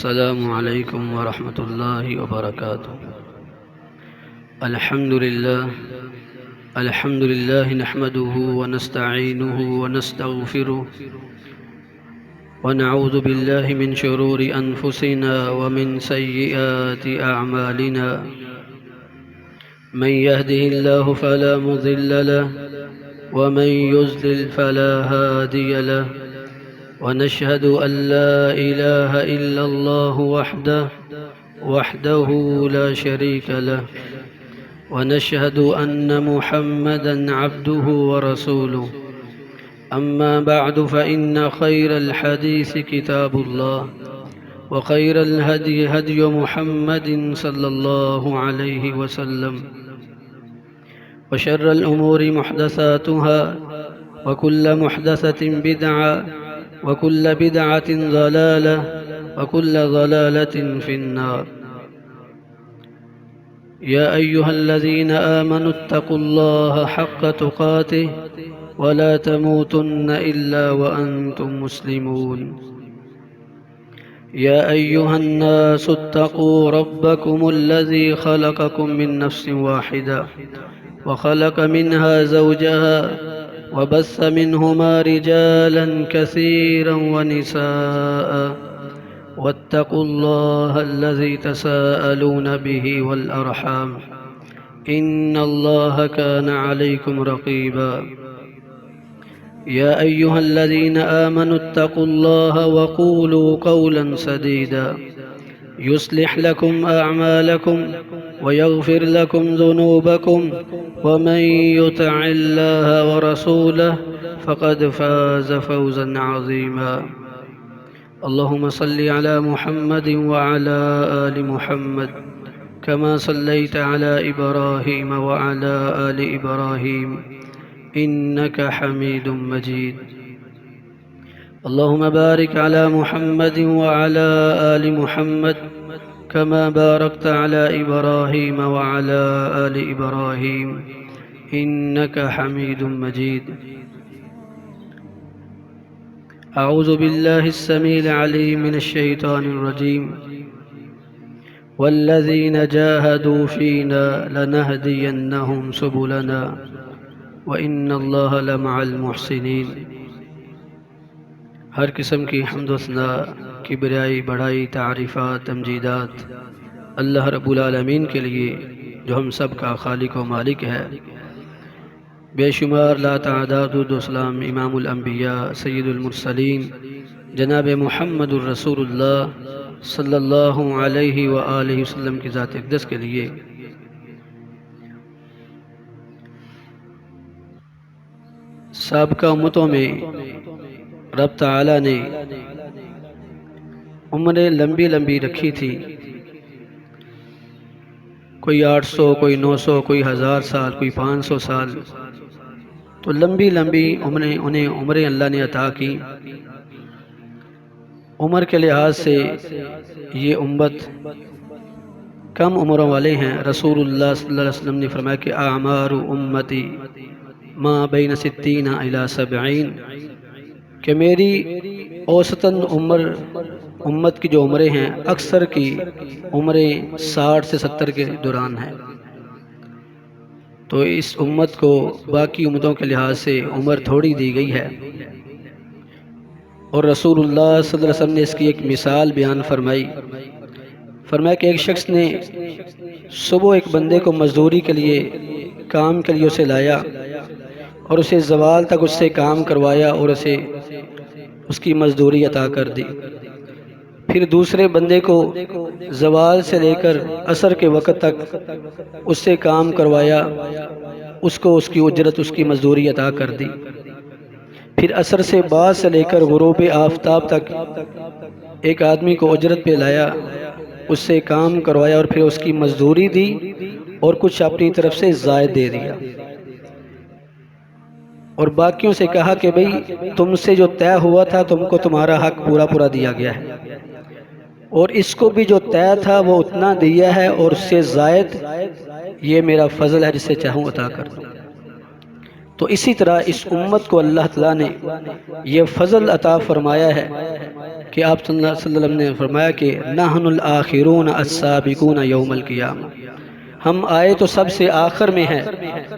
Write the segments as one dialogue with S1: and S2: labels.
S1: السلام علیکم ورحمۃ اللہ وبرکاتہ۔ الحمد للہ نحمده ونستعینه ونستغفره ونعوذ باللہ من شرور انفسنا ومن سیئات اعمالنا، من يهده الله فلا مضل له ومن يضلل فلا هادي له، ونشهد أن لا إله إلا الله وحده لا شريك له، ونشهد أن محمدا عبده ورسوله. أما بعد فإن خير الحديث كتاب الله، وخير الهدي هدي محمد صلى الله عليه وسلم، وشر الأمور محدثاتها، وكل محدثة بدعة، وكل بدعة ضلالة، وكل ضلالة في النار. يا أيها الذين آمنوا اتقوا الله حق تقاته ولا تموتن إلا وأنتم مسلمون. يا أيها الناس اتقوا ربكم الذي خلقكم من نفس واحدة وخلق منها زوجها وبث منهما رجالا كثيرا ونساء، واتقوا الله الذي تساءلون به والأرحام إن الله كان عليكم رقيبا. يا أيها الذين آمنوا اتقوا الله وقولوا قولا سديدا يصلح لكم أعمالكم ويغفر لكم ذنوبكم، ومن يطع الله ورسوله فقد فاز فوزا عظيما. اللهم صل على محمد وعلى آل محمد كما صليت على إبراهيم وعلى آل إبراهيم إنك حميد مجيد. اللهم بارك على محمد وعلى آل محمد كما باركت على إبراهيم وعلى آل إبراهيم إنك حميد مجيد. أعوذ بالله السميع العليم من الشيطان الرجيم. والذين جاهدوا فينا لنهدينهم سبلنا وإن الله لمع المحسنين. ہر قسم کی حمد و ثناء، کبریائی، بڑائی، تعریفات، تمجیدات اللہ رب العالمین کے لیے جو ہم سب کا خالق و مالک ہے. بے شمار لا تعداد السلام امام الانبیاء سید المرسلین جناب محمد الرسول اللہ صلی اللہ علیہ وآلہ وسلم کی ذات اقدس کے لیے. سابقہ امتوں میں رب تعالی نے عمریں لمبی لمبی رکھی تھی، کوئی 800، کوئی 900، کوئی 1000 سال، کوئی 500 سال. تو لمبی لمبی انہیں عمریں اللہ نے عطا کی. عمر کے لحاظ سے یہ امت کم عمروں والے ہیں. رسول اللہ صلی اللہ علیہ وسلم نے فرمایا کہ اعمار امتی ما بین 60 الی 70، کہ میری اوسطاً امت کی جو عمریں ہیں اکثر کی عمریں 60 سے 70 کے دوران ہیں. تو اس امت کو باقی امتوں کے لحاظ سے عمر تھوڑی دی گئی ہے. اور رسول اللہ صلی اللہ علیہ وسلم نے اس کی ایک مثال بیان فرمایا کہ ایک شخص نے صبح ایک بندے کو مزدوری کے لیے، کام کے لیے اسے لایا اور اسے زوال تک اس سے کام کروایا اور اسے اس کی مزدوری عطا کر دی. پھر دوسرے بندے کو زوال سے لے کر عصر کے وقت تک اس سے کام کروایا، اس کو اس کی اجرت، اس کی مزدوری عطا کر دی. پھر عصر سے بعد سے لے کر غروب آفتاب تک ایک آدمی کو اجرت پہ لایا، اس سے کام کروایا اور پھر اس کی مزدوری دی اور کچھ اپنی طرف سے زائد دے دیا. اور باقیوں سے کہا کہ بھئی تم سے جو طے ہوا تھا تم کو تمہارا حق پورا پورا دیا گیا ہے، اور اس کو بھی جو طے تھا وہ اتنا دیا ہے، اور اس سے زائد یہ میرا فضل ہے، جسے چاہوں عطا کر دوں. تو اسی طرح اس امت کو اللہ تعالیٰ نے یہ فضل عطا فرمایا ہے کہ آپ صلی اللہ علیہ وسلم نے فرمایا کہ نحن الآخرون السابقون یوم القیامہ، ہم آئے تو سب سے آخر میں ہیں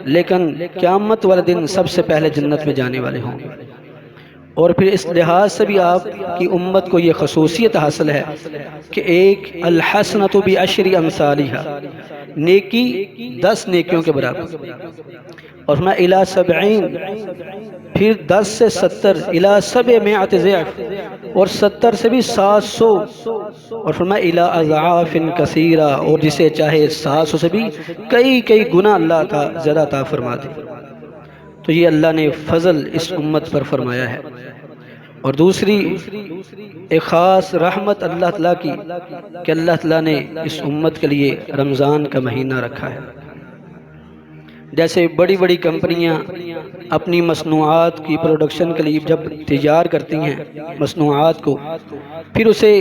S1: لیکن قیامت والے دن سب سے پہلے جنت میں جانے والے ہوں گے۔ اور پھر اس لحاظ سے بھی آپ کی امت کو یہ خصوصیت حاصل ہے کہ ایک الحسنۃ بعشر امثالھا، نیکی 10 نیکیوں کے برابر، اور فرمایا الی 70، پھر 10 سے 70، الی 700 ضعف، اور 70 سے بھی 700، اور فرمایا الی اضعاف کثیرہ، اور جسے چاہے 700 سے بھی کئی گنا اللہ کا زیادہ عطا فرما دے۔ تو یہ اللہ نے فضل اس امت پر فرمایا ہے۔ اور دوسری ایک خاص رحمت اللہ تعالیٰ کی کہ اللہ تعالیٰ نے اس امت کے لیے رمضان کا مہینہ رکھا ہے۔ جیسے بڑی بڑی کمپنیاں اپنی مصنوعات کی پروڈکشن کے لیے جب تیار کرتی ہیں مصنوعات کو، پھر اسے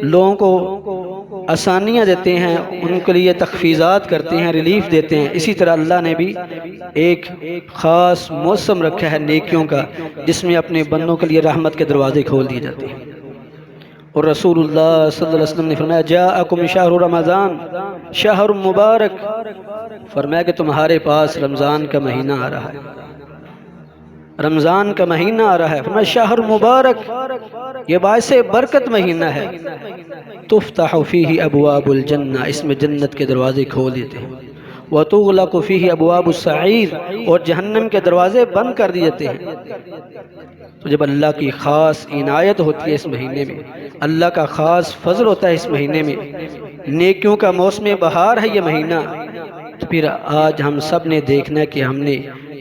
S1: لوگوں کو آسانیاں دیتے ہیں، ان کے لیے تخفیضات کرتے ہیں، ریلیف دیتے ہیں، اسی طرح اللہ نے بھی ایک خاص موسم رکھا ہے نیکیوں کا، جس میں اپنے بندوں کے لیے رحمت کے دروازے کھول دیے جاتے ہیں۔ اور رسول اللہ صلی اللہ علیہ وسلم نے فرمایا جاءکم شہر رمضان شہر مبارک، فرمایا کہ تمہارے پاس رمضان کا مہینہ آ رہا ہے، رمضان کا مہینہ آ رہا ہے، فرمایا شہر مبارک، یہ باعث برکت مہینہ ہے، تفتح فیہ ابواب الجنہ، اس میں جنت کے دروازے کھول دیتے ہیں، وتغلق فیہ ابواب السعیر، اور جہنم کے دروازے بند کر دیے جاتے ہیں۔ تو جب اللہ کی خاص عنایت ہوتی ہے اس مہینے میں، اللہ کا خاص فضل ہوتا ہے اس مہینے میں، نیکیوں کا موسم بہار ہے یہ مہینہ، تو پھر آج ہم سب نے دیکھنا ہے کہ ہم نے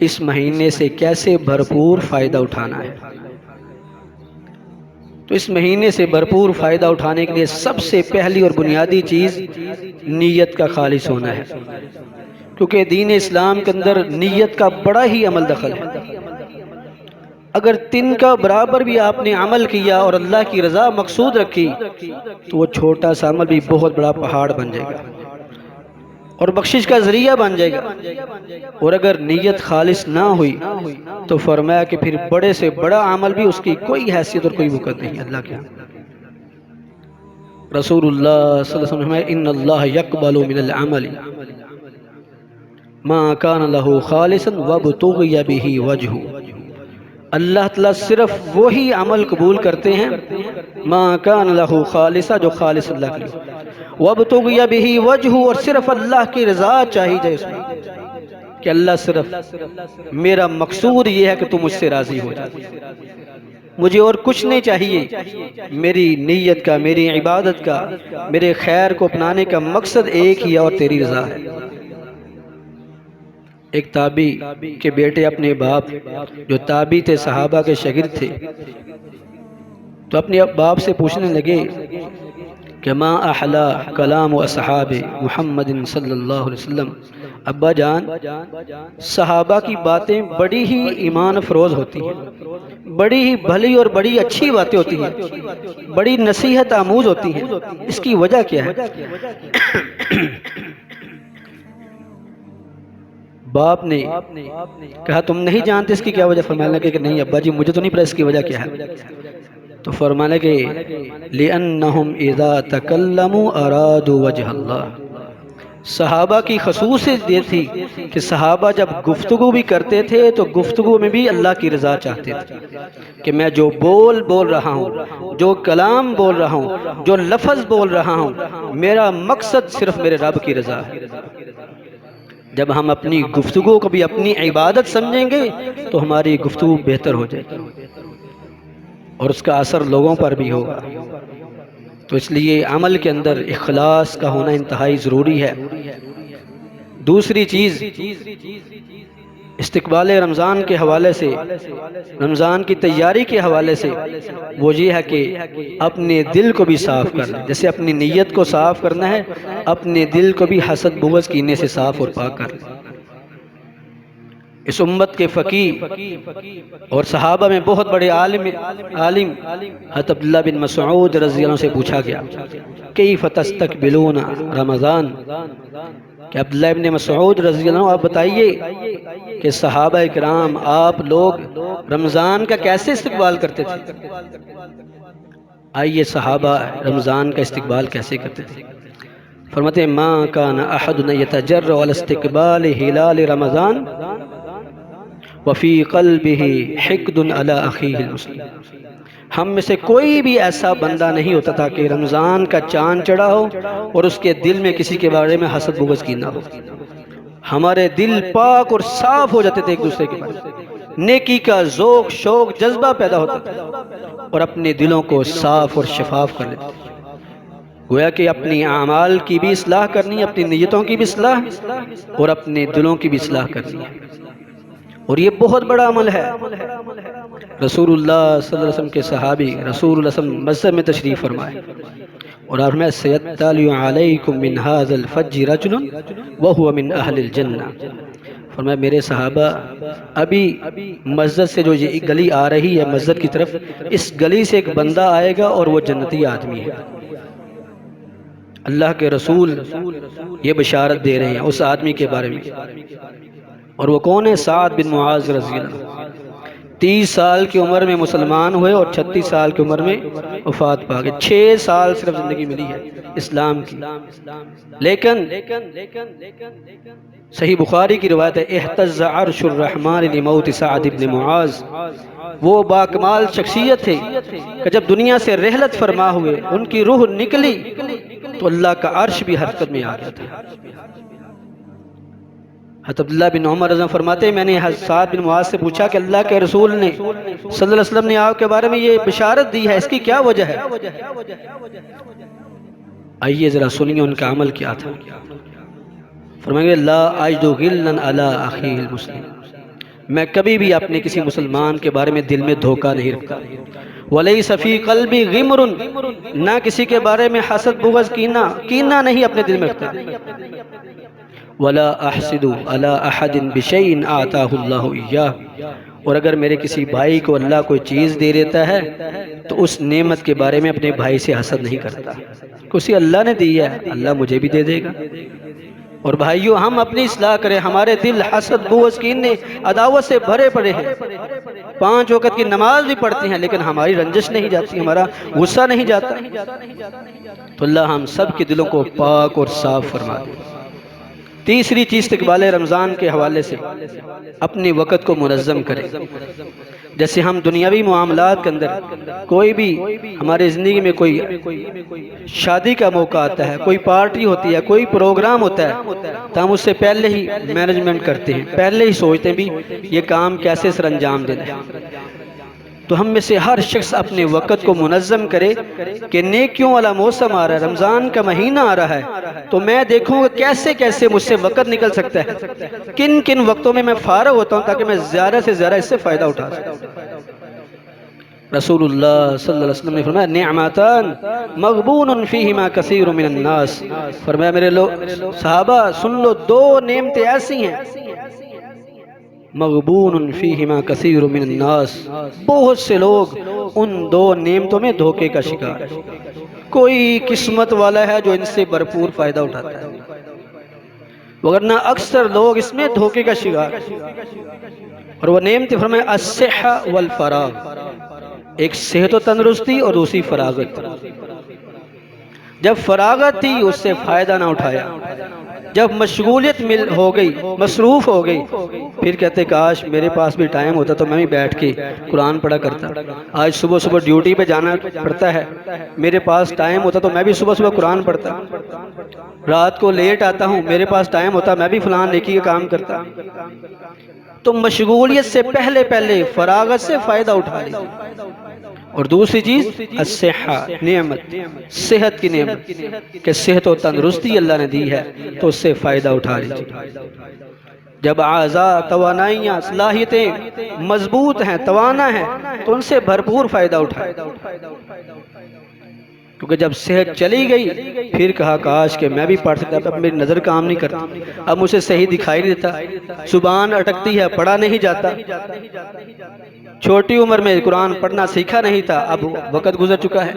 S1: اس مہینے سے کیسے بھرپور فائدہ اٹھانا ہے۔ تو اس مہینے سے بھرپور فائدہ اٹھانے کے لیے سب سے پہلی اور بنیادی چیز نیت کا خالص ہونا ہے، کیونکہ دین اسلام کے اندر نیت کا بڑا ہی عمل دخل ہے۔ اگر 3 کا برابر بھی آپ نے عمل کیا اور اللہ کی رضا مقصود رکھی تو وہ چھوٹا سا عمل بھی بہت بڑا پہاڑ بن جائے گا اور بخشش کا ذریعہ بن جائے گا۔ اور اگر نیت خالص نہ ہوئی تو فرمایا کہ پھر بڑے سے بڑا عمل بھی اس کی کوئی حیثیت اور کوئی وقت نہیں اللہ کے ہاں۔ رسول اللہ صلی اللہ علیہ وسلم ان اللہ یقبل من العمل ما کان له خالصا وابتغی بہ وجہہ، اللہ تعالیٰ صرف وہی عمل قبول کرتے ہیں ما کان لہ خالصا، جو خالص اللہ کے لیے، وابتغی بہ وجہ، اور صرف اللہ کی رضا چاہی جائے اس میں، کہ اللہ صرف میرا مقصود یہ ہے کہ تم مجھ سے راضی ہو جائے، مجھے اور کچھ نہیں چاہیے، میری نیت کا، میری عبادت کا، میرے خیر کو اپنانے کا مقصد ایک ہی ہے اور تیری رضا ہے۔ ایک تابعی کے بیٹے اپنے باپ جو تابعی تھے، صحابہ کے شاگرد تھے، تو اپنے باپ سے پوچھنے لگے کہ ما احلا کلام اصحاب محمد صلی اللہ علیہ وسلم، ابا جان صحابہ کی باتیں بڑی ہی ایمان افروز ہوتی ہیں، بڑی ہی بھلی اور بڑی اچھی باتیں ہوتی ہیں، بڑی نصیحت آموز ہوتی ہیں، اس کی وجہ کیا ہے؟ باپ نے کہا تم نہیں جانتے اس کی کیا وجہ؟ فرمانے لگے کہ نہیں ابا جی مجھے تو نہیں پتا اس کی وجہ کیا ہے۔ تو فرمانے لگے لِأَنَّهُمْ إِذَا تَكَلَّمُوا أَرَادُوا وَجْهَ اللَّهِ، صحابہ کی خصوصیت یہ تھی کہ صحابہ جب گفتگو بھی کرتے تھے تو گفتگو میں بھی اللہ کی رضا چاہتے تھے، کہ میں جو بول رہا ہوں، جو کلام بول رہا ہوں، جو لفظ بول رہا ہوں، میرا مقصد صرف میرے رب کی رضا ہے۔ جب ہم اپنی گفتگو کو بھی اپنی عبادت سمجھیں گے تو ہماری گفتگو بہتر ہو جائے گی اور اس کا اثر لوگوں پر بھی ہوگا۔ تو اس لیے عمل کے اندر اخلاص کا ہونا انتہائی ضروری ہے۔ دوسری چیز استقبال رمضان کے حوالے سے، رمضان کی تیاری کے حوالے سے، وہ یہ ہے کہ اپنے دل کو بھی صاف کرنا، جیسے اپنی نیت کو صاف کرنا ہے، اپنے دل کو بھی حسد بغض کینے سے صاف اور پاک کرنا۔ اس امت کے فقیہ اور صحابہ میں بہت بڑے عالم حضرت عبداللہ بن مسعود رضی اللہ عنہ سے پوچھا گیا کیف تستقبلون رمضان، کہ عبداللہ بن مسعود رضی اللہ عنہ آپ بتائیے کہ صحابہ اکرام آپ لوگ رمضان کا کیسے استقبال کرتے تھے؟ آئیے صحابہ رمضان کا استقبال کیسے کرتے تھے۔ فرماتے ہیں ما کان احد یتجرع علی استقبال ہلال رمضان وفی قلبہ حقد علی اخیہ المسلم۔ ہم میں سے کوئی بھی ایسا بندہ نہیں ہوتا تھا کہ رمضان کا چاند چڑھا ہو اور اس کے دل میں کسی کے بارے میں حسد بغض کینہ ہو۔ ہمارے دل پاک اور صاف ہو جاتے تھے ایک دوسرے کے بارے میں، نیکی کا ذوق شوق جذبہ پیدا ہوتا تھا اور اپنے دلوں کو صاف اور شفاف کر لیتے تھے۔ گویا کہ اپنی اعمال کی بھی اصلاح کرنی ہے، اپنی نیتوں کی بھی اصلاح اور اپنے دلوں کی بھی اصلاح کرنی ہے، اور یہ بہت بڑا عمل ہے۔ رسول اللہ صلی اللہ علیہ وسلم کے صحابی رسول اللہ صلی اللہ علیہ وسلم مسجد میں تشریف فرمائے اور آپ میں سیطلع علیکم من ھذا الفجر رجل وہو من اہل الجنہ۔ فرمایا میرے صحابہ ابھی مسجد سے جو یہ گلی آ رہی ہے مسجد کی طرف، اس گلی سے ایک بندہ آئے گا اور وہ جنتی آدمی ہے۔ اللہ کے رسول یہ بشارت دے رہے ہیں اس آدمی کے بارے میں، اور وہ کون ہے؟ سعد بن معاذ رضی اللہ عنہ۔ 30 سال کی عمر میں مسلمان ہوئے اور 36 سال کی عمر میں وفات پا گئے۔ 6 سال صرف زندگی ملی ہے اسلام کی، لیکن صحیح بخاری کی روایت ہے اہتز عرش الرحمن لموت سعد بن معاذ۔ وہ باکمال شخصیت تھے کہ جب دنیا سے رحلت فرما ہوئے ان کی روح نکلی تو اللہ کا عرش بھی حرکت میں آ گیا تھا۔ حضرت عبداللہ بن عمر رضی اللہ عنہ فرماتے ہیں میں نے سعد بن معاذ سے پوچھا کہ اللہ کے رسول نے صلی اللہ علیہ وسلم نے آپ کے بارے میں یہ بشارت دی ہے، اس کی کیا وجہ ہے؟ آئیے ذرا سنیے ان کا عمل کیا تھا۔ فرمائیں گے لا اجد غلا علی اخی المسلم، میں کبھی بھی اپنے کسی مسلمان کے بارے میں دل میں دھوکہ نہیں رکھتا۔ ولیس فی قلبی غمر، نہ کسی کے بارے میں حسد بغض کینہ نہیں اپنے دل میں رکھتا۔ ولا احسد علی احد بشیء آتاہ اللہ ایاہ، اور اگر میرے کسی بھائی کو اللہ کوئی چیز دے دیتا ہے تو اس نعمت کے بارے میں اپنے بھائی سے حسد نہیں کرتا، کسی اللہ نے دی ہے اللہ مجھے بھی دے دے گا۔ اور بھائیو ہم اپنی اصلاح کریں، ہمارے دل حسد بغض کینے عداوت سے بھرے پڑے ہیں، 5 وقت کی نماز بھی پڑھتے ہیں لیکن ہماری رنجش نہیں جاتی، ہمارا غصہ نہیں جاتا۔ تو اللہ ہم سب کے دلوں کو پاک اور صاف فرما دے۔ تیسری چیز استقبال رمضان کے حوالے سے اپنے وقت کو منظم کریں۔ جیسے ہم دنیاوی معاملات کے اندر کوئی بھی ہمارے زندگی میں کوئی شادی کا موقع آتا ہے، کوئی پارٹی ہوتی ہے، کوئی پروگرام ہوتا ہے تو ہم اس سے پہلے ہی مینجمنٹ کرتے ہیں، پہلے ہی سوچتے ہیں بھی یہ کام کیسے سر انجام دینا ہے۔ تو ہم میں سے ہر شخص اپنے وقت کو منظم کرے کہ نیکیوں والا موسم آ رہا ہے، رمضان کا مہینہ آ رہا ہے، تو میں دیکھوں گا کیسے کیسے مجھ سے وقت نکل سکتا ہے، کن کن وقتوں میں میں فارغ ہوتا ہوں تاکہ میں زیادہ سے زیادہ اس سے فائدہ اٹھا سکوں۔ رسول اللہ صلی اللہ علیہ وسلم نے فرمایا نعمتان مغبون فیہما کثیر من الناس، فرمایا میرے صحابہ سن لو، 2 نعمتیں ایسی ہیں مغبون فیہما کثیر من الناس، بہت سے لوگ ان 2 نعمتوں میں دھوکے کا شکار ہے، کوئی قسمت والا ہے جو ان سے بھرپور فائدہ اٹھاتا ہے، وگرنہ اکثر لوگ اس میں دھوکے کا شکار ہے۔ اور وہ نعمت فرمایا الصحہ والفراغ، ایک صحت و تندرستی اور دوسری فراغت۔ جب فراغت تھی اس سے فائدہ نہ اٹھایا، جب مشغولیت ہو گئی، مصروف ہو گئی، پھر کہتے کاش میرے پاس بھی ٹائم ہوتا تو میں بھی بیٹھ کے قرآن پڑھا کرتا، آج صبح صبح ڈیوٹی پہ جانا پڑتا ہے، میرے پاس ٹائم ہوتا تو میں بھی صبح صبح قرآن پڑھتا، رات کو لیٹ آتا ہوں، میرے پاس ٹائم ہوتا میں بھی فلان نیکی کا کام کرتا۔ تو مشغولیت سے پہلے فراغت سے فائدہ اٹھا لیجیے۔ اور دوسری چیز الصحہ، نعمت، صحت کی نعمت کہ صحت و تندرستی اللہ نے دی ہے تو اس سے فائدہ اٹھا لیجیے۔ جب اعضاء، توانائیاں، صلاحیتیں مضبوط ہیں، توانا ہیں تو ان سے بھرپور فائدہ اٹھائیں، کیونکہ جب صحت چلی گئی پھر کہا کاش کہ میں بھی پڑھ سکتا، اب میری نظر کام نہیں کرتی، اب مجھے صحیح دکھائی نہیں دیتا، زبان اٹکتی ہے، پڑھا نہیں جاتا، چھوٹی عمر میں قرآن پڑھنا سیکھا نہیں تھا، اب وقت گزر چکا ہے۔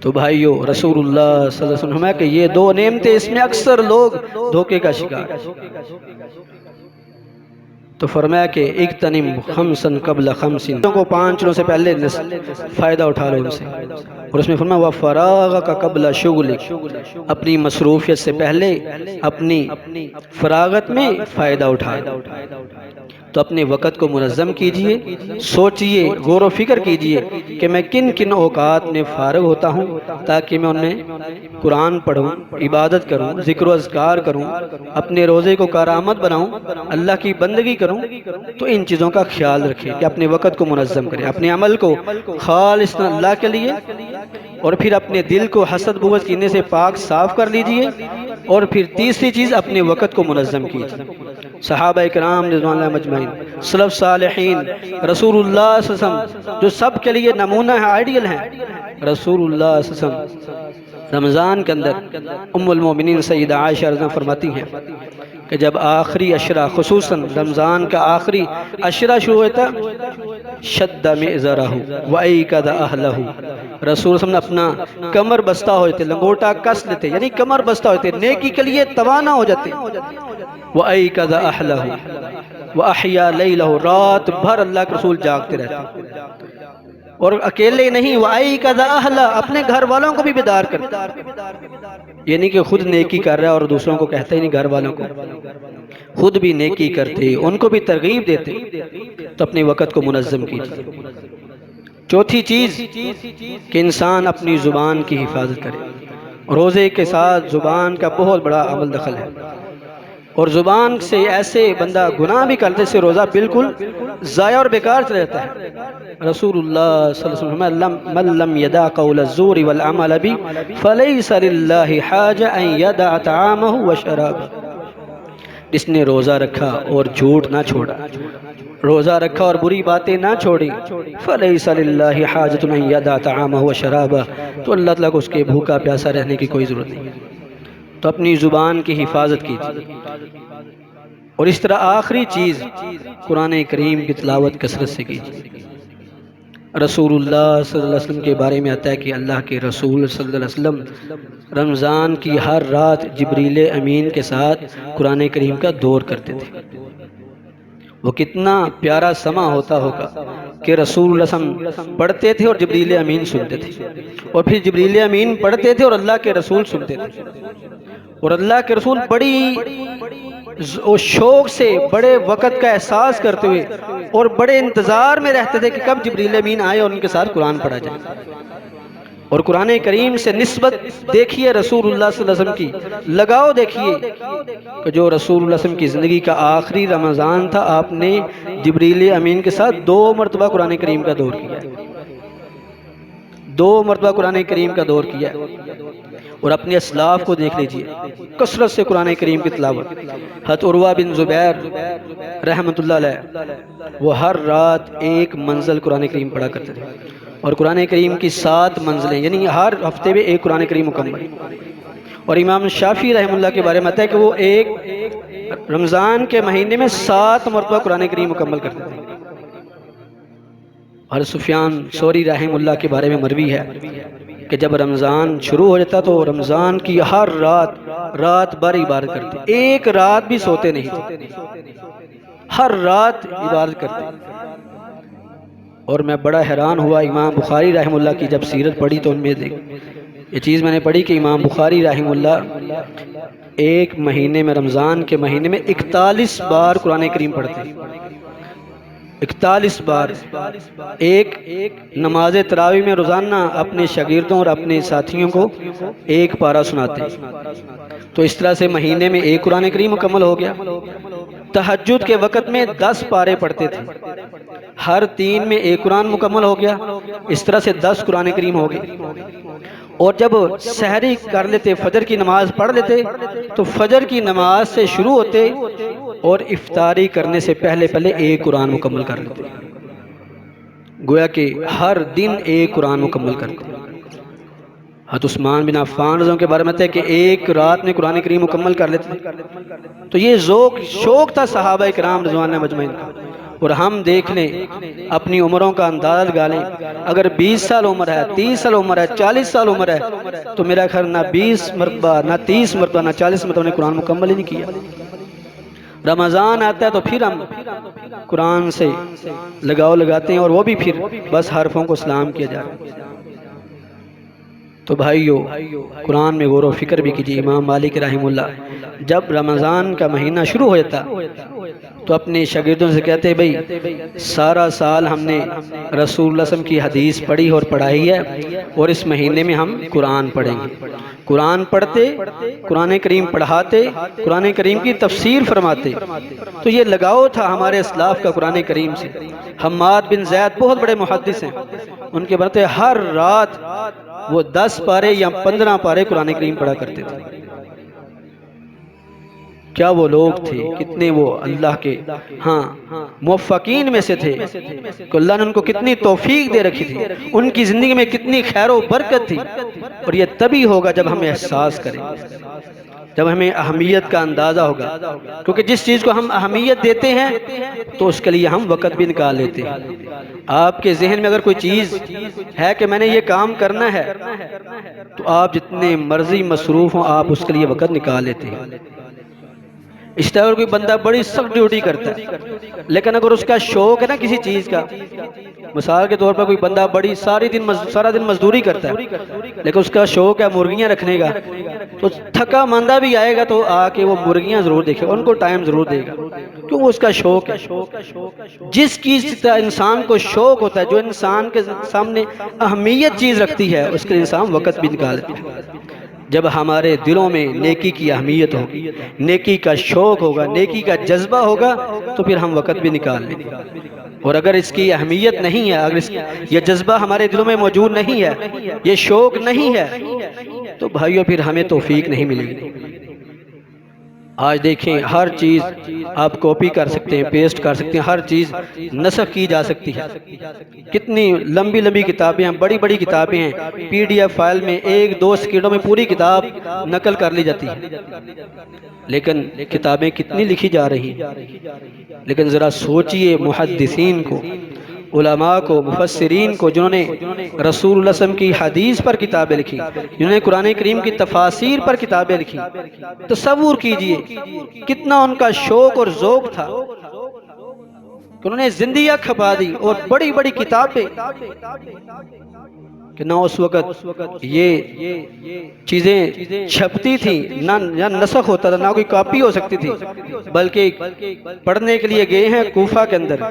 S1: تو بھائیو رسول اللہ صلی اللہ علیہ وسلم کہ یہ 2 نعمتیں اس میں اکثر لوگ دھوکے کا شکار۔ تو فرمایا کہ اغتنم خمسن قبل خمسن، کو 5 دنوں سے پہلے فائدہ اٹھا لو ان سے۔ اور اس میں فرمایا وفراغک قبل شغلک، اپنی مصروفیت سے پہلے اپنی فراغت میں فائدہ اٹھائے۔ تو اپنے وقت کو منظم کیجئے، سوچئے، غور و فکر کیجئے کہ میں کن کن اوقات میں فارغ ہوتا ہوں تاکہ میں ان میں قرآن پڑھوں، عبادت کروں، ذکر و اذکار کروں، اپنے روزے کو کارآمد بناؤں، اللہ کی بندگی کروں۔ تو ان چیزوں کا خیال رکھیں کہ اپنے وقت کو منظم کریں، اپنے عمل کو خالص اللہ کے لیے، اور پھر اپنے دل کو حسد بغض کینے سے پاک صاف کر لیجئے۔ اور پھر تیسری چیز اپنے وقت کو منظم کیجئے۔ صحابہ کرام رضوان اللہ مجمعین، سلف صالحین، رسول اللہ صلی اللہ علیہ وسلم جو سب کے لیے نمونہ ہے، آئیڈیل ہیں، رسول اللہ صلی اللہ علیہ وسلم رمضان کے اندر ام المومنین سیدہ عائشہ رضی اللہ عنہا فرماتی ہیں کہ جب آخری عشرہ، خصوصاً رمضان کا آخری عشرہ شروع ہوتا، شد مئزرہ وایقظ اہلہ، رسول صلی اللہ علیہ وسلم اپنا کمر بستہ ہوتے، لنگوٹا کس لیتے، یعنی کمر بستہ ہوتے، نیکی کے لیے توانا ہو جاتے۔ وایقظ اہلہ واحیا لیلہ، رات بھر اللہ کے رسول جاگتے رہتے، اور اکیلے نہیں، وایقظ اہلہ، اپنے گھر والوں کو بھی بیدار کرتے، یعنی کہ خود نیکی کر رہا ہے اور دوسروں کو کہتے ہی نہیں، گھر والوں کو خود بھی نیکی کرتے، ان کو بھی ترغیب دیتے۔ تو اپنے وقت کو منظم کیجیے۔ چوتھی چیز کہ انسان اپنی زبان کی حفاظت کرے۔ روزے کے ساتھ زبان کا بہت بڑا عمل دخل ہے، اور زبان سے ایسے بندہ گناہ بھی کرتے سے روزہ بالکل ضائع اور بیکار سے رہتا ہے۔ رسول اللہ صلی اللہ علیہ وسلم من لم يدع قول الزور والعمل به فليس لله حاجة ان يدع طعامه وشرابه، جس نے روزہ رکھا اور جھوٹ نہ چھوڑا، روزہ رکھا اور بری باتیں نہ چھوڑی، فلیس للہ حاجۃ ان یدع طعامہ وشرابہ، تو اللہ تعالیٰ کو اس کے بھوکا پیاسا رہنے کی کوئی ضرورت نہیں۔ تو اپنی زبان کی حفاظت کیجیے۔ اور اس طرح آخری چیز قرآن کریم کی تلاوت کثرت سے کیجیے۔ رسول اللہ صلی اللہ علیہ وسلم کے بارے میں آتا ہے کہ اللہ کے رسول صلی اللہ علیہ وسلم رمضان کی ہر رات جبریل امین کے ساتھ قرآن کریم کا دور کرتے تھے۔ وہ کتنا پیارا سما ہوتا ہوگا کہ رسول اللہ صلی اللہ علیہ وسلم پڑھتے تھے اور جبریل امین سنتے تھے، اور پھر جبریل امین پڑھتے تھے اور اللہ کے رسول سنتے تھے، اور اللہ کے رسول بڑی شوق سے، بڑے وقت کا احساس کرتے ہوئے اور بڑے انتظار میں رہتے تھے کہ کب جبریل امین آئے اور ان کے ساتھ قرآن پڑھا جائے۔ اور قرآن کریم سے نسبت دیکھیے رسول اللہ صلی اللہ علیہ وسلم کی، لگاؤ دیکھیے کہ جو رسول اللہ صلی اللہ علیہ وسلم کی زندگی کا آخری رمضان تھا، آپ نے جبریل امین کے ساتھ 2 مرتبہ قرآن کریم کا دور کیا، 2 مرتبہ قرآن کریم کا دور کیا۔ اور اپنے اسلاف کو دیکھ لیجئے، کثرت سے قرآن کریم کی تلاوت۔ حضرت عروہ بن زبیر رحمۃ اللہ علیہ، وہ ہر رات ایک منزل قرآن کریم پڑھا کرتے تھے، اور قرآن کریم کی 7 منزلیں، یعنی ہر ہفتے میں ایک قرآن کریم مکمل۔ اور امام شافعی رحمہ اللہ کے بارے میں آتا ہے کہ وہ ایک رمضان کے مہینے میں 7 مرتبہ قرآن کریم مکمل کرتے تھے۔ اور سفیان ثوری رحمہ اللہ کے بارے میں مروی ہے کہ جب رمضان شروع ہو جاتا تو رمضان کی ہر رات بھر عبادت کرتے، ایک رات بھی سوتے نہیں تھے، ہر رات عبادت کرتے۔ اور میں بڑا حیران ہوا، امام بخاری رحمہ اللہ کی جب سیرت پڑھی تو ان میں یہ چیز میں نے پڑھی کہ امام بخاری رحمہ اللہ ایک مہینے میں، رمضان کے مہینے میں 41 بار قرآن کریم پڑھتے، 41 بار۔ ایک نماز تراویح میں روزانہ اپنے شاگردوں اور اپنے ساتھیوں کو ایک پارہ سناتے، تو اس طرح سے مہینے میں ایک قرآن کریم مکمل ہو گیا۔ تہجد کے وقت میں 10 پارے پڑھتے تھے، ہر 3 میں ایک قرآن مکمل ہو گیا، اس طرح سے 10 قرآن کریم ہو گئے۔ اور جب سحری کر لیتے، فجر کی نماز پڑھ لیتے، تو فجر کی نماز سے شروع ہوتے اور افطاری کرنے سے پہلے ایک قرآن مکمل کر لیتے، گویا کہ ہر دن ایک قرآن مکمل کرتے۔ حضرت عثمان بن عفان رضی اللہ عنہ کے بارے میں آتا ہے کہ ایک رات میں قرآن کریم مکمل کر لیتے۔ تو یہ شوق تھا صحابہ کرام رضوان اللہ مجمعین کا۔ اور ہم دیکھ لیں، اپنی عمروں کا اندازہ لگا لیں، اگر 20 سال عمر ہے، 30 سال عمر ہے، 40 سال عمر ہے، تو میرا خیال نہ 20 مرتبہ، نہ 30 مرتبہ، نہ 40 مرتبہ نے قرآن مکمل ہی نہیں کیا۔ رمضان آتا ہے تو پھر ہم قرآن سے لگاؤ لگاتے ہیں، اور وہ بھی پھر بس حرفوں کو سلام کیا جا رہا ہے۔ تو بھائیو، قرآن میں غور و فکر بھی کیجیے۔ امام مالک رحمہ اللہ جب رمضان کا مہینہ شروع ہوتا تو اپنے شاگردوں سے کہتے بھئی سارا سال ہم نے رسول اللہ صلی اللہ علیہ وسلم کی حدیث پڑھی اور پڑھائی ہے، اور اس مہینے میں ہم قرآن پڑھیں گے۔ قرآن پڑھتے، قرآن کریم پڑھاتے، قرآن کریم کی تفسیر فرماتے۔ تو یہ لگاؤ تھا ہمارے اسلاف کا قرآن کریم سے۔ حماد بن زید بہت بڑے محدث ہیں، ان کے بڑھتے ہر رات وہ 10 پارے یا 15 پارے قرآن کریم پڑھا کرتے تھے۔ کیا وہ لوگ تھے، کتنے وہ اللہ کے موفقین میں سے تھے کہ اللہ نے ان کو کتنی توفیق دے رکھی تھی، ان کی زندگی میں کتنی خیر و برکت تھی۔ اور یہ تبھی ہوگا جب ہم احساس کریں، جب ہمیں اہمیت کا اندازہ ہوگا، کیونکہ جس چیز کو ہم اہمیت دیتے ہیں تو اس کے لیے ہم وقت بھی نکال لیتے ہیں۔ آپ کے ذہن میں اگر کوئی چیز ہے کہ میں نے یہ کام کرنا ہے تو آپ جتنے مرضی مصروف ہوں آپ اس کے لیے وقت نکال لیتے ہیں۔ اس طرح کوئی بندہ بڑی سخت ڈیوٹی کرتا ہے، لیکن اگر اس کا شوق ہے نا کسی چیز کا، مثال کے طور پر کوئی بندہ بڑی سارا دن مزدوری کرتا ہے لیکن اس کا شوق ہے مرغیاں رکھنے کا، تو تھکا ماندہ بھی آئے گا تو آ کے وہ مرغیاں ضرور دیکھے گا، ان کو ٹائم ضرور دے گا، کیوں وہ اس کا شوق ہے۔ جس چیز کا انسان کو شوق ہوتا ہے، جو انسان کے سامنے اہمیت چیز رکھتی ہے، اس کے انسان وقت بھی نکالتا ہے۔ جب ہمارے دلوں میں نیکی کی اہمیت ہوگی، نیکی کا شوق ہوگا، نیکی کا جذبہ ہوگا تو پھر ہم وقت بھی نکال لیں گے۔ اور اگر اس کی اہمیت نہیں ہے، اگر یہ جذبہ ہمارے دلوں میں موجود نہیں ہے، یہ شوق نہیں ہے، تو بھائیو پھر ہمیں توفیق نہیں ملے گی۔ آج دیکھیں ہر چیز آپ کاپی کر سکتے ہیں، پیسٹ کر سکتے ہیں، ہر چیز نسخ کی جا سکتی ہے۔ کتنی لمبی لمبی کتابیں ہیں، بڑی بڑی کتابیں ہیں، پی ڈی ایف فائل میں 1-2 سیکنڈوں میں پوری کتاب نقل کر لی جاتی ہے، لیکن کتابیں کتنی لکھی جا رہی ہیں۔ لیکن ذرا سوچئے محدثین کو، علماء کو، مفسرین کو، جنہوں نے رسول اللہ صلی اللہ علیہ وسلم کی حدیث پر کتابیں لکھی، جنہوں نے قرآن کریم کی تفاسیر پر کتابیں لکھی، تصور کیجئے کتنا ان کا شوق اور ذوق تھا کہ انہوں نے زندگیاں کھپا دی اور بڑی بڑی کتابیں، کہ نہ اس وقت یہ چیزیں چھپتی تھیں، نہ نسخ ہوتا تھا، نہ کوئی کاپی ہو سکتی تھی، بلکہ پڑھنے کے لیے گئے ہیں کوفہ کے اندر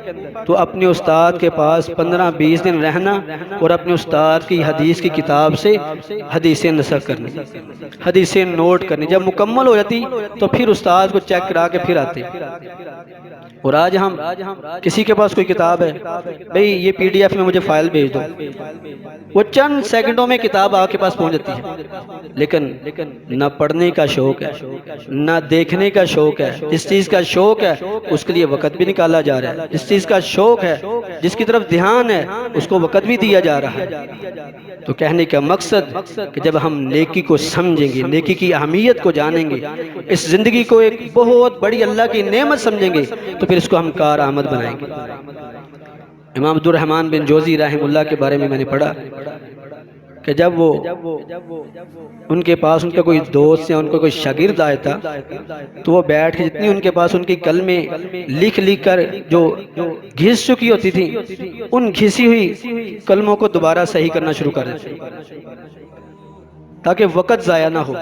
S1: تو اپنے استاد کے پاس 15-20 دن رہنا اور اپنے استاد کی حدیث کی کتاب سے حدیثیں نسخ کرنی، حدیثیں نوٹ کرنی۔ جب مکمل ہو جاتی تو پھر استاد کو چیک کرا کے پھر آتے۔ اور آج ہم کسی کے پاس کوئی کتاب ہے، بھئی یہ پی ڈی ایف میں مجھے فائل بھیج دو، وہ چند سیکنڈوں میں کتاب آپ کے پاس پہنچ جاتی ہے، لیکن نہ پڑھنے کا شوق ہے، نہ دیکھنے کا شوق ہے۔ جس چیز کا شوق ہے اس کے لیے وقت بھی نکالا جا رہا ہے، جس چیز کا شوق ہے، جس کی طرف دھیان ہے، اس کو وقت بھی دیا جا رہا ہے۔ تو کہنے کا مقصد کہ جب ہم نیکی کو سمجھیں گے، نیکی کی اہمیت کو جانیں گے، اس زندگی کو ایک بہت بڑی اللہ کی نعمت سمجھیں گے تو پھر اس کو ہم کارآمد بنائیں گے۔ امام عبد الرحمن بن جوزی رحمہ اللہ کے بارے میں نے پڑھا کہ جب وہ ان کے پاس ان کا کوئی دوست یا ان کا کوئی شاگرد آیا تھا تو وہ بیٹھ کے جتنی ان کے پاس ان کی کلمیں لکھ کر جو گھس چکی ہوتی تھی، ان گھسی ہوئی کلموں کو دوبارہ صحیح کرنا شروع کر دیتے تاکہ وقت ضائع نہ ہو۔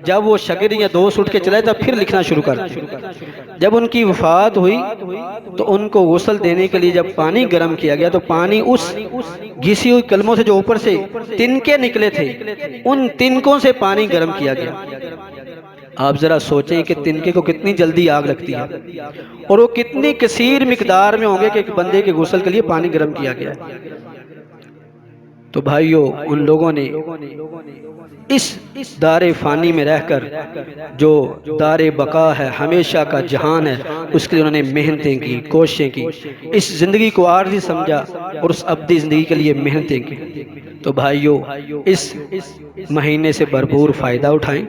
S1: جب وہ شاگرد یا دوست اٹھ کے چلے تو پھر لکھنا شروع کر دیا۔ جب ان کی وفات ہوئی تو ان کو غسل دینے کے لیے جب پانی گرم کیا گیا تو پانی اس گھسی ہوئی کلموں سے جو اوپر سے تنکے نکلے تھے، ان تنکوں سے پانی گرم کیا گیا۔ آپ ذرا سوچیں کہ تنکے کو کتنی جلدی آگ لگتی ہے اور وہ کتنی کثیر مقدار میں ہوں گے کہ ایک بندے کے غسل کے لیے پانی گرم کیا گیا۔ تو بھائیو، ان لوگوں نے اس دار فانی میں رہ کر جو دار بقا ہے، ہمیشہ کا جہان ہے، اس کے لیے انہوں نے محنتیں کی، کوششیں کی، اس زندگی کو عارضی سمجھا اور اس ابدی زندگی کے لیے محنتیں کی۔ تو بھائیو، اس مہینے سے بھرپور فائدہ اٹھائیں۔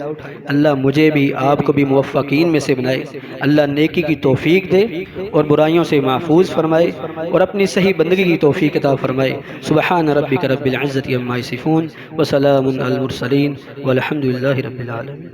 S1: اللہ مجھے بھی آپ کو بھی موفقین میں سے بنائے، اللہ نیکی کی توفیق دے اور برائیوں سے محفوظ فرمائے اور اپنی صحیح بندگی کی توفیق عطا فرمائے۔ سبحان ربک رب العزت عما یصفون وسلام علی المرسلین والحمد للہ رب العالمین۔